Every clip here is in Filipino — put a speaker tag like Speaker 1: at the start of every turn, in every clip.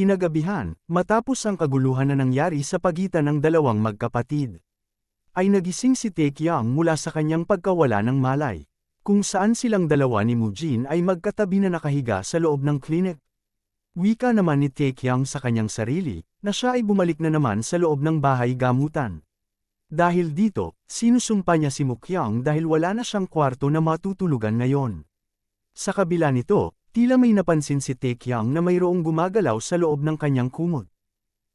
Speaker 1: Kinagabihan, matapos ang kaguluhan na nangyari sa pagitan ng dalawang magkapatid, ay nagising si Taekyang mula sa kanyang pagkawala ng malay, kung saan silang dalawa ni Mujin ay magkatabi na nakahiga sa loob ng klinik. Wika naman ni Taekyang sa kanyang sarili, na siya ay bumalik na naman sa loob ng bahay gamutan. Dahil dito, sinusumpa niya si Mukyang dahil wala na siyang kwarto na matutulugan ngayon. Sa kabila nito, tila may napansin si Taekyang na mayroong gumagalaw sa loob ng kanyang kumot.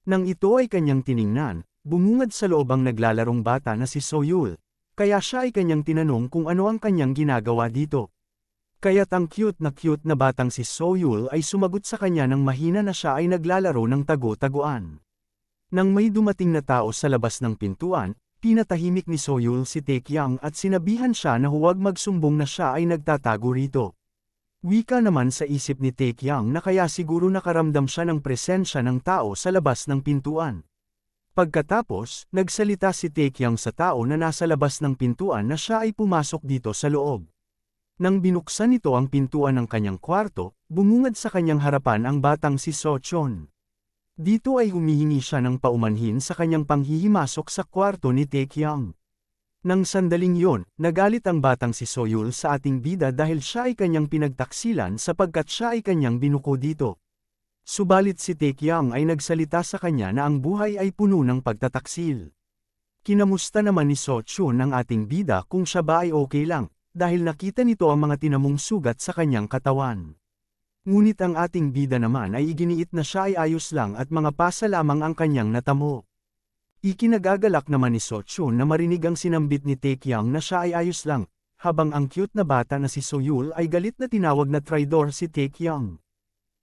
Speaker 1: Nang ito ay kanyang tiningnan, bumungad sa loob ang naglalarong bata na si Soyul, kaya siya ay kanyang tinanong kung ano ang kanyang ginagawa dito. Kaya't ang cute na batang si Soyul ay sumagot sa kanya ng mahina na siya ay naglalaro ng tago-taguan. Nang may dumating na tao sa labas ng pintuan, pinatahimik ni Soyul si Taekyang at sinabihan siya na huwag magsumbong na siya ay nagtatago rito. Wika naman sa isip ni Taekyang na kaya siguro nakaramdam siya ng presensya ng tao sa labas ng pintuan. Pagkatapos, nagsalita si Taekyang sa tao na nasa labas ng pintuan na siya ay pumasok dito sa loob. Nang binuksan nito ang pintuan ng kanyang kwarto, bumungad sa kanyang harapan ang batang si Sochon. Dito ay humihingi siya ng paumanhin sa kanyang panghihimasok sa kwarto ni Taekyang. Nang sandaling yon, nagalit ang batang si Soyul sa ating bida dahil siya ay kanyang pinagtaksilan sapagkat siya ay kanyang binuko dito. Subalit si Taekyang ay nagsalita sa kanya na ang buhay ay puno ng pagtataksil. Kinamusta naman ni Sochun ang ating bida kung siya ba ay okay lang, dahil nakita nito ang mga tinamong sugat sa kanyang katawan. Ngunit ang ating bida naman ay iginiit na siya ay ayos lang at mga pasa lamang ang kanyang natamo. Ikinagagalak naman ni Sochun na marinig ang sinambit ni Taekyang na siya ay ayos lang, habang ang cute na bata na si Soyul ay galit na tinawag na traidor si Taekyang.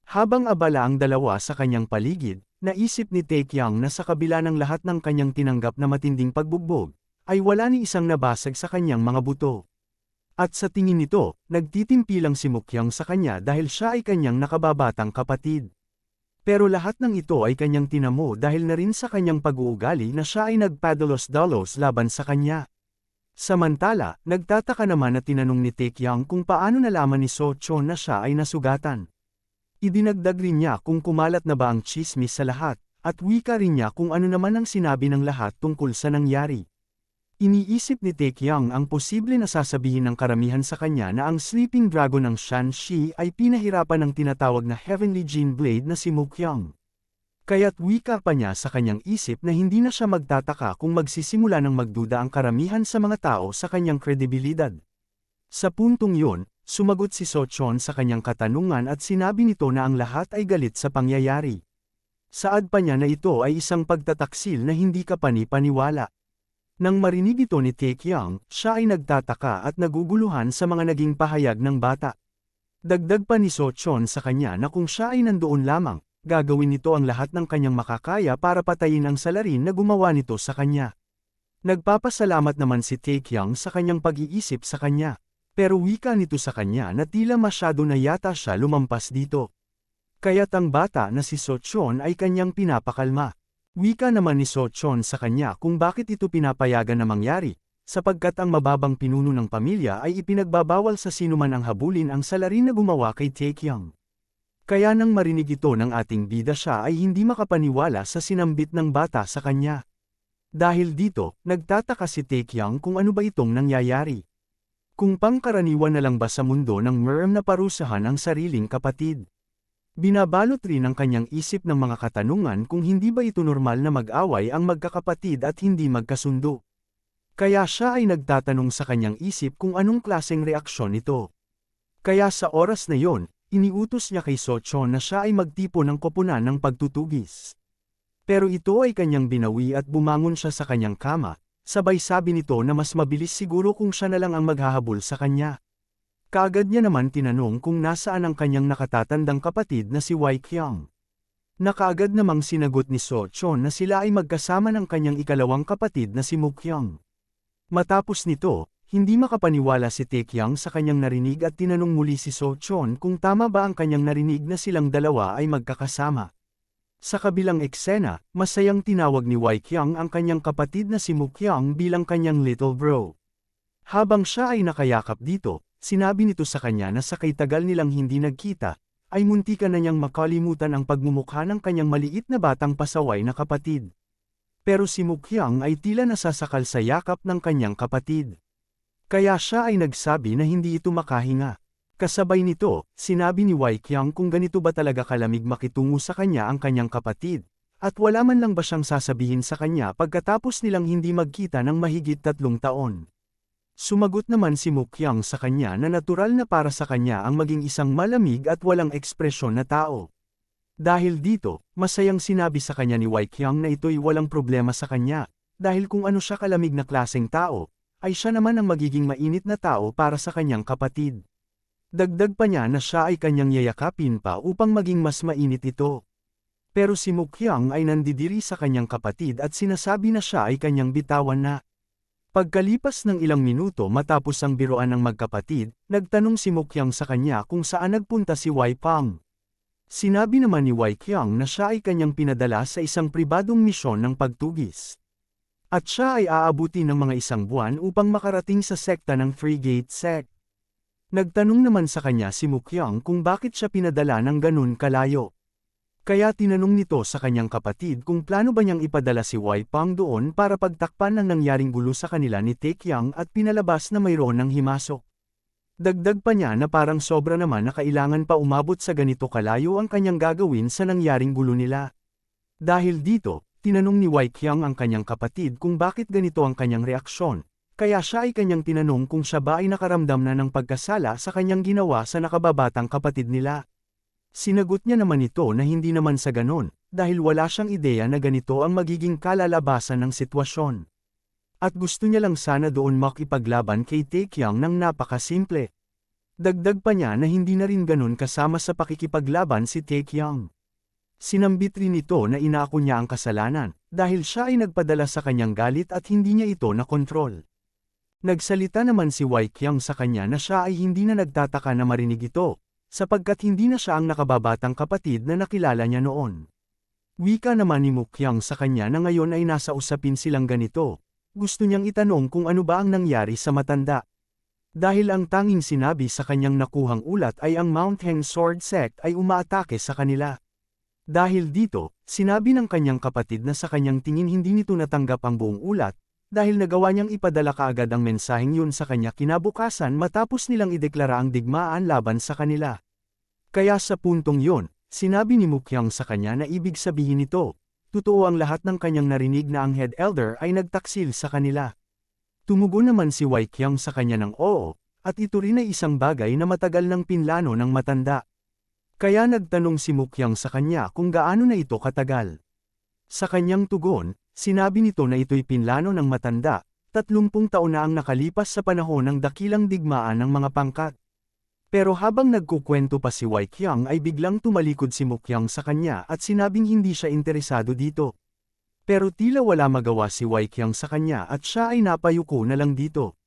Speaker 1: Habang abala ang dalawa sa kanyang paligid, naisip ni Taekyang na sa kabila ng lahat ng kanyang tinanggap na matinding pagbugbog, ay wala ni isang nabasag sa kanyang mga buto. At sa tingin nito, nagtitimpi lang si Mukyang sa kanya dahil siya ay kanyang nakababatang kapatid. Pero lahat ng ito ay kanyang tinamo dahil na rin sa kanyang pag-uugali na siya ay nagpadalos-dalos laban sa kanya. Samantala, nagtataka naman na tinanong ni Taekyang kung paano nalaman ni Sochon na siya ay nasugatan. Idinagdag rin niya kung kumalat na ba ang tsismis sa lahat, at wika rin niya kung ano naman ang sinabi ng lahat tungkol sa nangyari. Iniisip ni Taekyang ang posible na sasabihin ng karamihan sa kanya na ang sleeping dragon ng Shanxi ay pinahirapan ng tinatawag na Heavenly Gene Blade na si Mukyang. Kaya't wika pa niya sa kanyang isip na hindi na siya magtataka kung magsisimula ng magduda ang karamihan sa mga tao sa kanyang kredibilidad. Sa puntong yun, sumagot si Sochon sa kanyang katanungan at sinabi nito na ang lahat ay galit sa pangyayari. Saad pa niya na ito ay isang pagtataksil na hindi kapani-paniwala. Nang marinig ito ni Taekyang, siya ay nagtataka at naguguluhan sa mga naging pahayag ng bata. Dagdag pa ni Sochon sa kanya na kung siya ay nandoon lamang, gagawin nito ang lahat ng kanyang makakaya para patayin ang salarin na gumawa nito sa kanya. Nagpapasalamat naman si Taekyang sa kanyang pag-iisip sa kanya, pero wika nito sa kanya na tila masyado na yata siya lumampas dito. Kaya't ang bata na si Sochon ay kanyang pinapakalma. Wika naman ni Sochon sa kanya kung bakit ito pinapayagan na mangyari, sapagkat ang mababang pinuno ng pamilya ay ipinagbabawal sa sinuman ang habulin ang salarin na gumawa kay Taekyang. Kaya nang marinig ito ng ating bida siya ay hindi makapaniwala sa sinambit ng bata sa kanya. Dahil dito, nagtataka si Taekyang kung ano ba itong nangyayari. Kung pangkaraniwan na lang ba sa mundo ng merm na parusahan ang sariling kapatid. Binabalot rin ang kanyang isip ng mga katanungan kung hindi ba ito normal na mag-away ang magkakapatid at hindi magkasundo. Kaya siya ay nagtatanong sa kanyang isip kung anong klaseng reaksyon ito. Kaya sa oras na yon, iniutos niya kay Sochon na siya ay magtipo ng koponan ng pagtutugis. Pero ito ay kanyang binawi at bumangon siya sa kanyang kama, sabay sabi nito na mas mabilis siguro kung siya na lang ang maghahabol sa kanya. Kaagad niya naman tinanong kung nasaan ang kanyang nakatatandang kapatid na si Waikyang. Nakaagad namang sinagot ni Sochon na sila ay magkasama ng kanyang ikalawang kapatid na si Mukyang. Matapos nito, hindi makapaniwala si Taekyang sa kanyang narinig at tinanong muli si Sochon kung tama ba ang kanyang narinig na silang dalawa ay magkakasama. Sa kabilang eksena, masayang tinawag ni Waikyang ang kanyang kapatid na si Mukyang bilang kanyang little bro. Habang siya ay nakayakap dito, sinabi nito sa kanya na sa kay tagal nilang hindi nagkita, ay muntikan na niyang makalimutan ang pagmumukha ng kanyang maliit na batang pasaway na kapatid. Pero si Mukyang ay tila nasasakal sa yakap ng kanyang kapatid. Kaya siya ay nagsabi na hindi ito makahinga. Kasabay nito, sinabi ni Wai Qiang kung ganito ba talaga kalamig makitungo sa kanya ang kanyang kapatid, at wala man lang ba siyang sasabihin sa kanya pagkatapos nilang hindi magkita ng mahigit 3 taon. Sumagot naman si Mukyang sa kanya na natural na para sa kanya ang maging isang malamig at walang ekspresyon na tao. Dahil dito, masayang sinabi sa kanya ni Wai Qiang na ito'y walang problema sa kanya, dahil kung ano siya kalamig na klaseng tao, ay siya naman ang magiging mainit na tao para sa kanyang kapatid. Dagdag pa niya na siya ay kanyang yayakapin pa upang maging mas mainit ito. Pero si Mukyang ay nandidiri sa kanyang kapatid at sinasabi na siya ay kanyang bitawan na. Pagkalipas ng ilang minuto matapos ang biroan ng magkapatid, nagtanong si Mukyang sa kanya kung saan nagpunta si Wai Pang. Sinabi naman ni Wai Qiang na siya ay kanyang pinadala sa isang pribadong misyon ng pagtugis. At siya ay aabuti ng mga 1 buwan upang makarating sa sekta ng Frigate Sect. Nagtanong naman sa kanya si Mukyang kung bakit siya pinadala ng ganun kalayo. Kaya tinanong nito sa kanyang kapatid kung plano ba niyang ipadala si Wai Pang doon para pagtakpan ng nangyaring gulo sa kanila ni Taekyang at pinalabas na mayroon ng himasok. Dagdag pa niya na parang sobra naman na kailangan pa umabot sa ganito kalayo ang kanyang gagawin sa nangyaring gulo nila. Dahil dito, tinanong ni Wai Qiang ang kanyang kapatid kung bakit ganito ang kanyang reaksyon, kaya siya ay kanyang tinanong kung siya ba ay nakaramdam na ng pagkasala sa kanyang ginawa sa nakababatang kapatid nila. Sinagot niya naman ito na hindi naman sa ganon, dahil wala siyang ideya na ganito ang magiging kalalabasan ng sitwasyon. At gusto niya lang sana doon makipaglaban kay Taekyang ng napakasimple. Dagdag pa niya na hindi na rin ganon kasama sa pakikipaglaban si Taekyang. Sinambit rin ito na inako niya ang kasalanan, dahil siya ay nagpadala sa kanyang galit at hindi niya ito nakontrol. Nagsalita naman si Wai Qiang sa kanya na siya ay hindi na nagtataka na marinig ito, sapagkat hindi na siya ang nakababatang kapatid na nakilala niya noon. Wika naman ni Mukyang sa kanya na ngayon ay nasa usapin silang ganito. Gusto niyang itanong kung ano ba ang nangyari sa matanda. Dahil ang tanging sinabi sa kanyang nakuhang ulat ay ang Mount Heng Sword Sect ay umaatake sa kanila. Dahil dito, sinabi ng kanyang kapatid na sa kanyang tingin hindi nito natanggap ang buong ulat, dahil nagawa niyang ipadala kaagad ang mensaheng yun sa kanya kinabukasan matapos nilang ideklara ang digmaan laban sa kanila. Kaya sa puntong yun, sinabi ni Mukyang sa kanya na ibig sabihin nito, totoo ang lahat ng kanyang narinig na ang head elder ay nagtaksil sa kanila. Tumugon naman si Wai Qiang sa kanya ng oo, at ito rin ay isang bagay na matagal ng pinlano ng matanda. Kaya nagtanong si Mukyang sa kanya kung gaano na ito katagal. Sa kanyang tugon, sinabi nito na ito'y pinlano ng matanda, 30 taon na ang nakalipas sa panahon ng dakilang digmaan ng mga pangkat. Pero habang nagkukwento pa si Wai Qiang ay biglang tumalikod si Mukyang sa kanya at sinabing hindi siya interesado dito. Pero tila wala magawa si Wai Qiang sa kanya at siya ay napayuko na lang dito.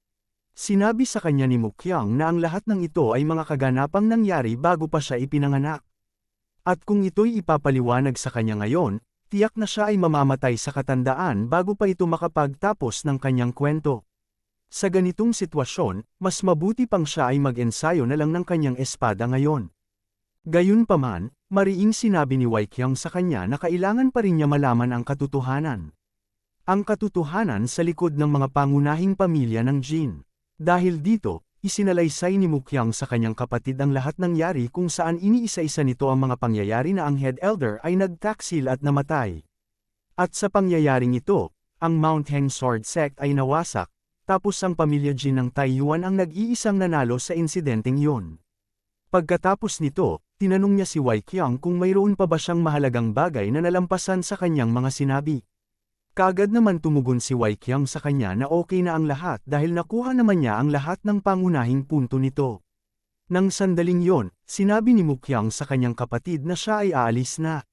Speaker 1: Sinabi sa kanya ni Mukyang na ang lahat ng ito ay mga kaganapang nangyari bago pa siya ipinanganak. At kung ito'y ipapaliwanag sa kanya ngayon, tiyak na siya ay mamamatay sa katandaan bago pa ito makapagtapos ng kanyang kwento. Sa ganitong sitwasyon, mas mabuti pang siya ay mag-ensayo na lang ng kanyang espada ngayon. Gayunpaman, mariing sinabi ni Wai Qiang sa kanya na kailangan pa rin niya malaman ang katotohanan. Ang katotohanan sa likod ng mga pangunahing pamilya ng Jin. Dahil dito, isinalaysay ni Mukyang sa kanyang kapatid ang lahat nangyari kung saan iniisa-isa nito ang mga pangyayari na ang head elder ay nagtaksil at namatay. At sa pangyayaring ito, ang Mount Heng Sword Sect ay nawasak, tapos ang pamilya Jin ng Taiyuan ang nag-iisang nanalo sa insidenteng yun. Pagkatapos nito, tinanong niya si Wai Qiang kung mayroon pa ba siyang mahalagang bagay na nalampasan sa kanyang mga sinabi. Kaagad naman tumugon si Wai Qiang sa kanya na okay na ang lahat dahil nakuha naman niya ang lahat ng pangunahing punto nito. Nang sandaling yon, sinabi ni Mukyang sa kanyang kapatid na siya ay aalis na.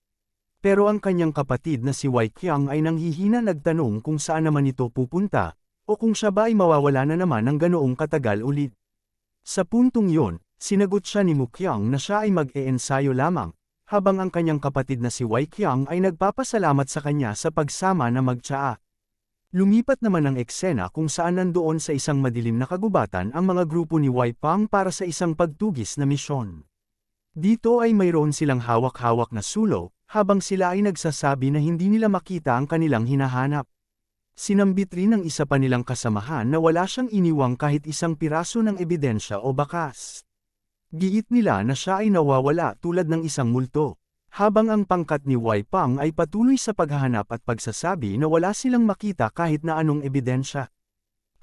Speaker 1: Pero ang kanyang kapatid na si Wai Qiang ay nanghihina nagtanong kung saan naman ito pupunta, o kung siya ba ay mawawala na naman ng ganoong katagal ulit. Sa puntong yon, sinagot siya ni Mukyang na siya ay mag-e-ensayo lamang, habang ang kanyang kapatid na si Wai Qiang ay nagpapasalamat sa kanya sa pagsama na magtsaa. Lumipat naman ang eksena kung saan nandoon sa isang madilim na kagubatan ang mga grupo ni Wai Pang para sa isang pagtugis na misyon. Dito ay mayroon silang hawak-hawak na sulok, habang sila ay nagsasabi na hindi nila makita ang kanilang hinahanap. Sinambit rin ng isa pa nilang kasamahan na wala siyang iniwang kahit isang piraso ng ebidensya o bakas. Giit nila na siya ay nawawala tulad ng isang multo. Habang ang pangkat ni Wai Pang ay patuloy sa paghahanap at pagsasabi na wala silang makita kahit na anong ebidensya.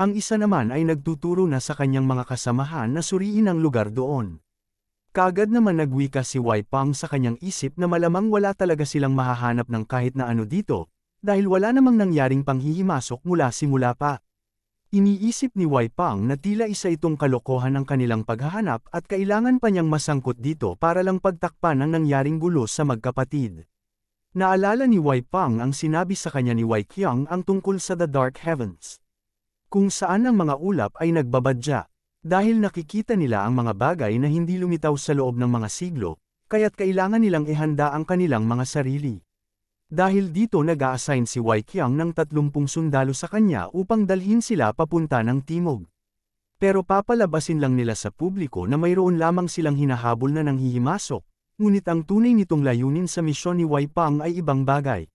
Speaker 1: Ang isa naman ay nagtuturo na sa kanyang mga kasamahan na suriin ang lugar doon. Kaagad naman nagwika si Wai Pang sa kanyang isip na malamang wala talaga silang mahahanap ng kahit na ano dito, dahil wala namang nangyaring panghihimasok mula simula pa. Iniisip ni Wai Pang na tila isa itong kalokohan ng kanilang paghahanap at kailangan pa niyang masangkot dito para lang pagtakpan ang nangyaring gulo sa magkapatid. Naalala ni Wai Pang ang sinabi sa kanya ni Wai Qiang ang tungkol sa The Dark Heavens, kung saan ang mga ulap ay nagbabadya, dahil nakikita nila ang mga bagay na hindi lumitaw sa loob ng mga siglo, kaya't kailangan nilang ihanda ang kanilang mga sarili. Dahil dito nag-a-assign si Wai Qiang ng 30 sundalo sa kanya upang dalhin sila papunta ng timog. Pero papalabasin lang nila sa publiko na mayroon lamang silang hinahabol na nanghihimasok, ngunit ang tunay nitong layunin sa misyon ni Wai Pang ay ibang bagay.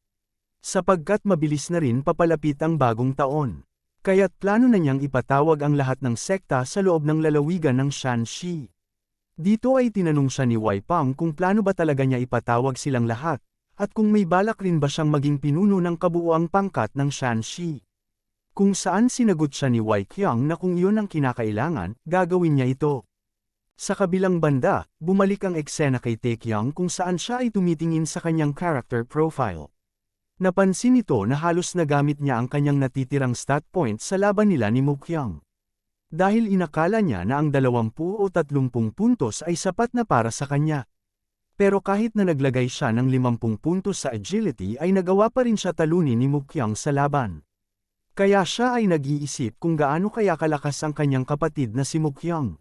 Speaker 1: Sapagkat mabilis na rin papalapit ang bagong taon. Kaya't plano na niyang ipatawag ang lahat ng sekta sa loob ng lalawigan ng Shanxi. Dito ay tinanong siya ni Wai Pang kung plano ba talaga niya ipatawag silang lahat, at kung may balak rin ba siyang maging pinuno ng kabuuang pangkat ng Shanxi. Kung saan sinagot siya ni Wai Qiang na kung iyon ang kinakailangan, gagawin niya ito. Sa kabilang banda, bumalik ang eksena kay Te Qiang kung saan siya ay tumitingin sa kanyang character profile. Napansin nito na halos nagamit niya ang kanyang natitirang stat points sa laban nila ni Mu Qiang. Dahil inakala niya na ang 20 o 30 puntos ay sapat na para sa kanya. Pero kahit na naglagay siya ng 50 puntos sa agility ay nagawa pa rin siya talunin ni Mu Qiang sa laban. Kaya siya ay nag-iisip kung gaano kaya kalakas ang kanyang kapatid na si Mu Qiang.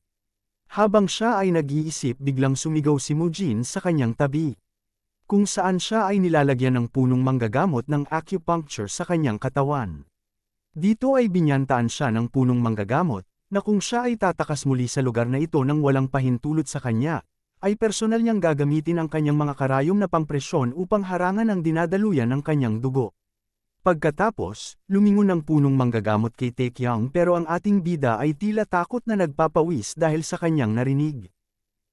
Speaker 1: Habang siya ay nag-iisip biglang sumigaw si Mu Jin sa kanyang tabi. Kung saan siya ay nilalagyan ng punong manggagamot ng acupuncture sa kanyang katawan. Dito ay binyantaan siya ng punong manggagamot, na kung siya ay tatakas muli sa lugar na ito nang walang pahintulot sa kanya, ay personal niyang gagamitin ang kanyang mga karayom na pampresyon upang harangan ang dinadaluyan ng kanyang dugo. Pagkatapos, lumingon ang punong manggagamot kay Te Qiang pero ang ating bida ay tila takot na nagpapawis dahil sa kanyang narinig.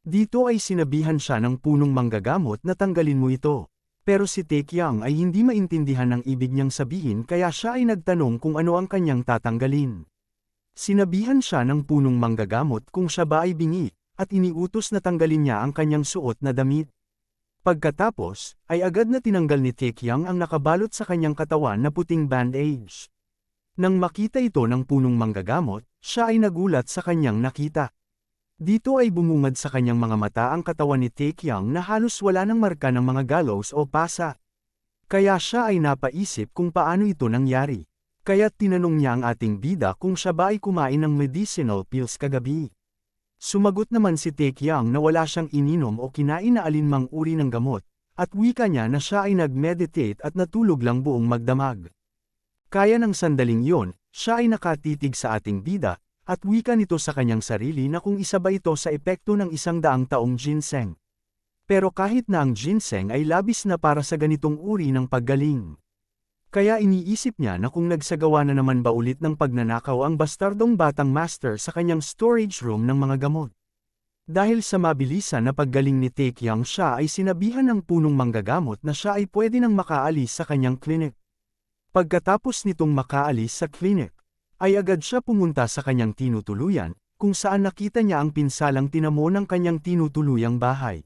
Speaker 1: Dito ay sinabihan siya ng punong manggagamot na tanggalin mo ito. Pero si Te Qiang ay hindi maintindihan ang ibig niyang sabihin kaya siya ay nagtanong kung ano ang kanyang tatanggalin. Sinabihan siya ng punong manggagamot kung siya ba ay bingi, at iniutos na tanggalin niya ang kanyang suot na damit. Pagkatapos, ay agad na tinanggal ni Te Qiang ang nakabalot sa kanyang katawan na puting bandage. Nang makita ito ng punong manggagamot, siya ay nagulat sa kanyang nakita. Dito ay bumungad sa kanyang mga mata ang katawan ni Te Qiang na halos wala ng marka ng mga gallows o pasa. Kaya siya ay napaisip kung paano ito nangyari. Kaya't tinanong niya ang ating bida kung siya ba ay kumain ng medicinal pills kagabi. Sumagot naman si Te Qiang na wala siyang ininom o kinain na alinmang uri ng gamot, at wika niya na siya ay nag-meditate at natulog lang buong magdamag. Kaya ng sandaling yon, siya ay nakatitig sa ating bida, at wika nito sa kanyang sarili na kung isa ba ito sa epekto ng 100 taong ginseng. Pero kahit na ang ginseng ay labis na para sa ganitong uri ng paggaling. Kaya iniisip niya na kung nagsagawa na naman ba ulit ng pagnanakaw ang bastardong batang master sa kanyang storage room ng mga gamot. Dahil sa mabilisan na paggaling ni Te Qiang siya ay sinabihan ng punong manggagamot na siya ay pwede nang makaalis sa kanyang klinik. Pagkatapos nitong makaalis sa klinik, ay agad siya pumunta sa kanyang tinutuluyan, kung saan nakita niya ang pinsalang tinamo ng kanyang tinutuluyang bahay.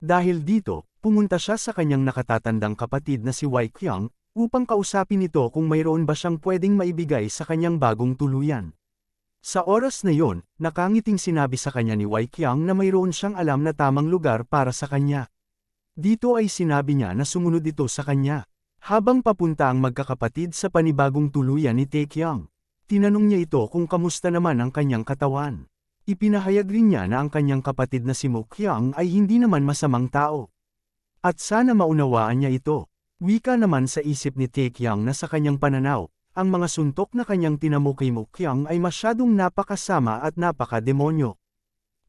Speaker 1: Dahil dito, pumunta siya sa kanyang nakatatandang kapatid na si Wai Qiang, upang kausapin ito kung mayroon ba siyang pwedeng maibigay sa kanyang bagong tuluyan. Sa oras na yon, nakangiting sinabi sa kanya ni Wai Qiang na mayroon siyang alam na tamang lugar para sa kanya. Dito ay sinabi niya na sumunod ito sa kanya. Habang papunta ang magkakapatid sa panibagong tuluyan ni Te Qiang, tinanong niya ito kung kamusta naman ang kanyang katawan. Ipinahayag rin niya na ang kanyang kapatid na si Mu Qiang ay hindi naman masamang tao. At sana maunawaan niya ito. Wika naman sa isip ni Te Qiang na sa kanyang pananaw, ang mga suntok na kanyang tinamo kay Mu Qiang ay masyadong napakasama at napaka-demonyo.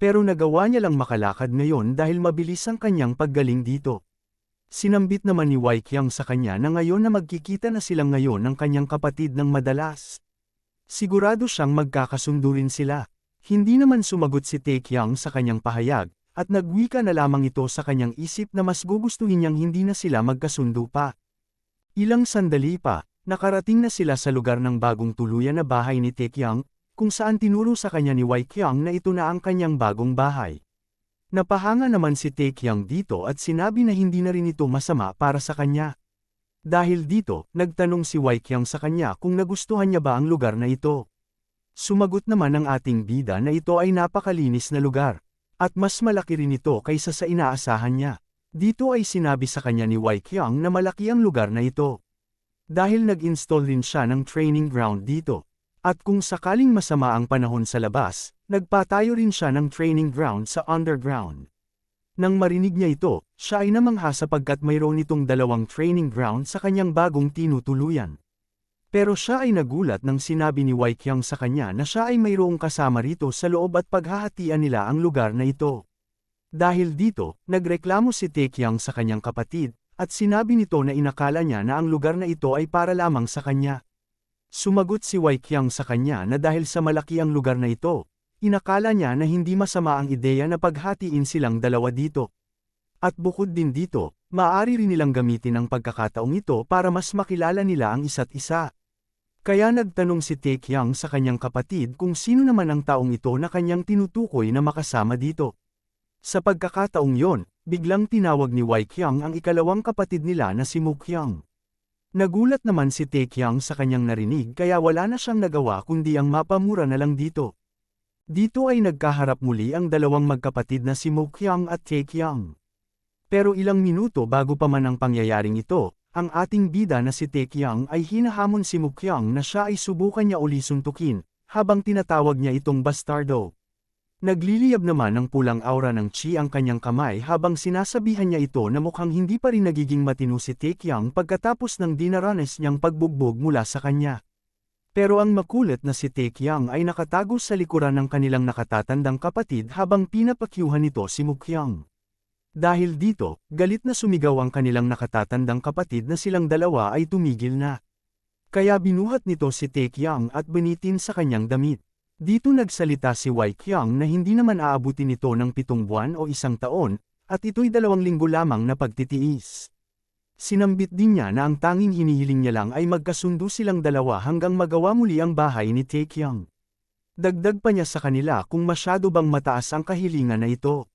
Speaker 1: Pero nagawa niya lang makalakad ngayon dahil mabilis ang kanyang paggaling dito. Sinambit naman ni Wei Qiang sa kanya na ngayon na magkikita na silang ngayon ng kanyang kapatid ng madalas. Sigurado siyang magkakasundo rin sila. Hindi naman sumagot si Tae Qiang sa kanyang pahayag, at nagwika na lamang ito sa kanyang isip na mas gugustuhin niyang hindi na sila magkasundo pa. Ilang sandali pa, nakarating na sila sa lugar ng bagong tuluyan na bahay ni Tae Qiang, kung saan tinuro sa kanya ni Wei Qiang na ito na ang kanyang bagong bahay. Napahanga naman si Tae Qiang dito at sinabi na hindi na rin ito masama para sa kanya. Dahil dito, nagtanong si Wei Qiang sa kanya kung nagustuhan niya ba ang lugar na ito. Sumagot naman ang ating bida na ito ay napakalinis na lugar, at mas malaki rin ito kaysa sa inaasahan niya. Dito ay sinabi sa kanya ni Wei Qiang na malaki ang lugar na ito. Dahil nag-install rin siya ng training ground dito. At kung sakaling masama ang panahon sa labas, nagpatayo rin siya ng training ground sa underground. Nang marinig niya ito, siya ay namangha sapagkat mayroon itong dalawang training ground sa kanyang bagong tinutuluyan. Pero siya ay nagulat nang sinabi ni Wei Qiang sa kanya na siya ay mayroong kasama rito sa loob at paghahatian nila ang lugar na ito. Dahil dito, nagreklamo si Tae Qiang sa kanyang kapatid, at sinabi nito na inakala niya na ang lugar na ito ay para lamang sa kanya. Sumagot si Wei Qiang sa kanya na dahil sa malaki ang lugar na ito, inakala niya na hindi masama ang ideya na paghatiin silang dalawa dito. At bukod din dito, maaari rin nilang gamitin ang pagkakataong ito para mas makilala nila ang isa't isa. Kaya nagtanong si Tae Qiang sa kanyang kapatid kung sino naman ang taong ito na kanyang tinutukoy na makasama dito. Sa pagkakataong yon, biglang tinawag ni Wei Qiang ang ikalawang kapatid nila na si Mu Qiang. Nagulat naman si Tae Qiang sa kanyang narinig kaya wala na siyang nagawa kundi ang mapamura na lang dito. Dito ay nagkaharap muli ang dalawang magkapatid na si Mu Qiang at Tae Qiang. Pero ilang minuto bago pa man ang pangyayaring ito, ang ating bida na si Tae Qiang ay hinahamon si Mu Qiang na siya ay subukan niya uli suntukin, habang tinatawag niya itong bastardo. Nagliliyab naman ng pulang aura ng chi ang kanyang kamay habang sinasabihan niya ito na mukhang hindi pa rin nagiging matino si Tae Qiang pagkatapos ng dinaranas niyang pagbugbog mula sa kanya. Pero ang makulit na si Tae Qiang ay nakatago sa likuran ng kanilang nakatatandang kapatid habang pinapakyuhan nito si Mu Qiang. Dahil dito, galit na sumigaw ang kanilang nakatatandang kapatid na silang dalawa ay tumigil na. Kaya binuhat nito si Tae Qiang at binitin sa kanyang damit. Dito nagsalita si Wei Qiang na hindi naman aabutin ito ng 7 buwan o 1 taon, at ito'y 2 linggo lamang na pagtitiis. Sinambit din niya na ang tanging hinihiling niya lang ay magkasundo silang dalawa hanggang magawa muli ang bahay ni Tae Qiang. Dagdag pa niya sa kanila kung masyado bang mataas ang kahilingan na ito.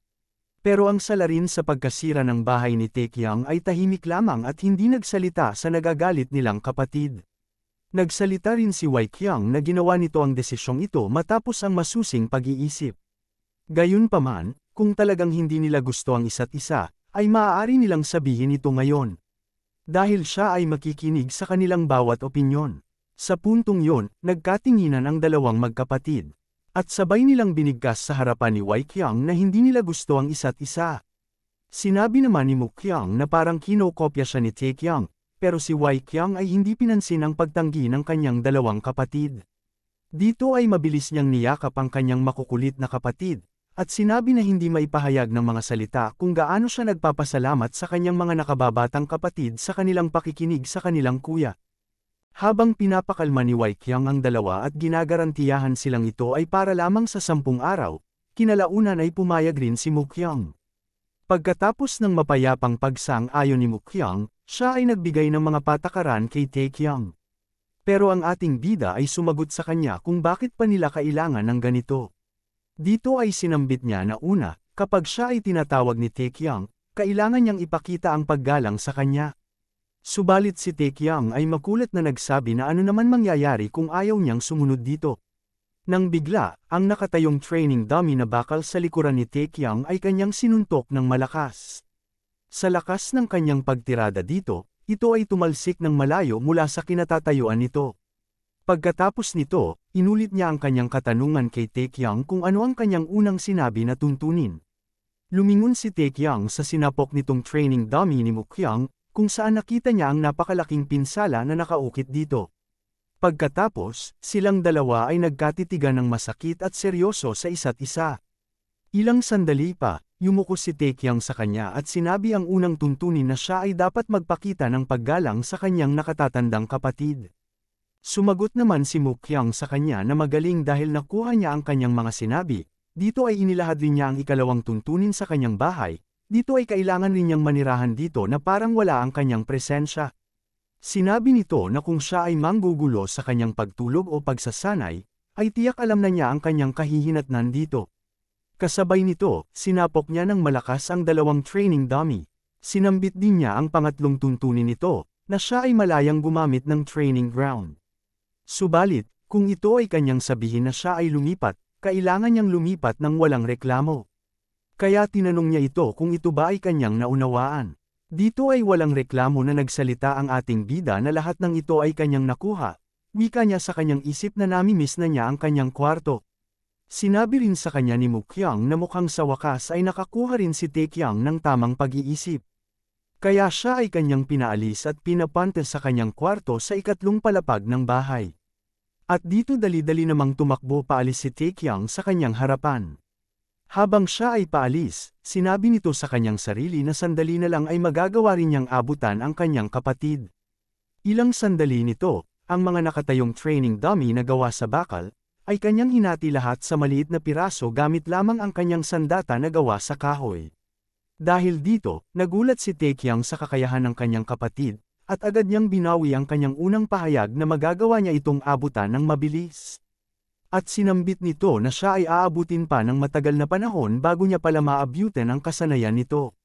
Speaker 1: Pero ang salarin sa pagkasira ng bahay ni Tae Qiang ay tahimik lamang at hindi nagsalita sa nagagalit nilang kapatid. Nagsalita rin si Wei Qiang na ginawa nito ang desisyong ito matapos ang masusing pag-iisip. Gayunpaman, kung talagang hindi nila gusto ang isa't isa, ay maaari nilang sabihin ito ngayon. Dahil siya ay makikinig sa kanilang bawat opinyon. Sa puntong yon, nagkatinginan ang dalawang magkapatid. At sabay nilang binigkas sa harapan ni Wei Qiang na hindi nila gusto ang isa't isa. Sinabi naman ni Mu Qiang na parang kinokopya siya ni Tae Qiang. Pero si Wei Qiang ay hindi pinansin ang pagtanggi ng kanyang dalawang kapatid. Dito ay mabilis niyang niyakap ang kanyang makukulit na kapatid, at sinabi na hindi maipahayag ng mga salita kung gaano siya nagpapasalamat sa kanyang mga nakababatang kapatid sa kanilang pakikinig sa kanilang kuya. Habang pinapakalma ni Wei Qiang ang dalawa at ginagarantiyahan silang ito ay para lamang sa 10 araw, kinalaunan ay pumayag rin si Mu Qiang. Pagkatapos ng mapayapang pagsang-ayon ni Mu Qiang, siya ay nagbigay ng mga patakaran kay Tae Qiang. Pero ang ating bida ay sumagot sa kanya kung bakit pa nila kailangan ng ganito. Dito ay sinambit niya na una, kapag siya ay tinatawag ni Tae Qiang, kailangan niyang ipakita ang paggalang sa kanya. Subalit si Tae Qiang ay makulit na nagsabi na ano naman mangyayari kung ayaw niyang sumunod dito. Nang bigla, ang nakatayong training dummy na bakal sa likuran ni Tae Qiang ay kanyang sinuntok ng malakas. Sa lakas ng kanyang pagtirada dito, ito ay tumalsik ng malayo mula sa kinatatayuan nito. Pagkatapos nito, inulit niya ang kanyang katanungan kay Tae Qiang kung ano ang kanyang unang sinabi na tuntunin. Lumingon si Tae Qiang sa sinapok nitong training dummy ni Mu Qiang, kung saan nakita niya ang napakalaking pinsala na nakaukit dito. Pagkatapos, silang dalawa ay nagkatitigan ng masakit at seryoso sa isa't isa. Ilang sandali pa, yumuko si Taekyang sa kanya at sinabi ang unang tuntunin na siya ay dapat magpakita ng paggalang sa kanyang nakatatandang kapatid. Sumagot naman si Mukyang sa kanya na magaling dahil nakuha niya ang kanyang mga sinabi, dito ay inilahad rin niya ang ikalawang tuntunin sa kanyang bahay, dito ay kailangan rin niyang manirahan dito na parang wala ang kanyang presensya. Sinabi nito na kung siya ay manggugulo sa kanyang pagtulog o pagsasanay, ay tiyak alam na niya ang kanyang kahihinatnan dito. Kasabay nito, sinapok niya ng malakas ang dalawang training dummy. Sinambit din niya ang pangatlong tuntunin nito, na siya ay malayang gumamit ng training ground. Subalit, kung ito ay kanyang sabihin na siya ay lumipat, kailangan niyang lumipat ng walang reklamo. Kaya tinanong niya ito kung ito ba ay kanyang naunawaan. Dito ay walang reklamo na nagsalita ang ating bida na lahat ng ito ay kanyang nakuha. Wika niya sa kanyang isip na namimiss na niya ang kanyang kwarto. Sinabi rin sa kanya ni Mukyang na mukhang sa wakas ay nakakuha rin si Taekyang ng tamang pag-iisip. Kaya siya ay kanyang pinaalis at pinapante sa kanyang kwarto sa ikatlong palapag ng bahay. At dito dali-dali namang tumakbo paalis si Taekyang sa kanyang harapan. Habang siya ay paalis, sinabi nito sa kanyang sarili na sandali na lang ay magagawa rin niyang abutan ang kanyang kapatid. Ilang sandali nito, ang mga nakatayong training dummy na gawa sa bakal, ay kanyang hinati lahat sa maliit na piraso gamit lamang ang kanyang sandata na gawa sa kahoy. Dahil dito, nagulat si Taekyang sa kakayahan ng kanyang kapatid, at agad niyang binawi ang kanyang unang pahayag na magagawa niya itong abutan ng mabilis. At sinambit nito na siya ay aabutin pa ng matagal na panahon bago niya pala maabutin ang kasanayan nito.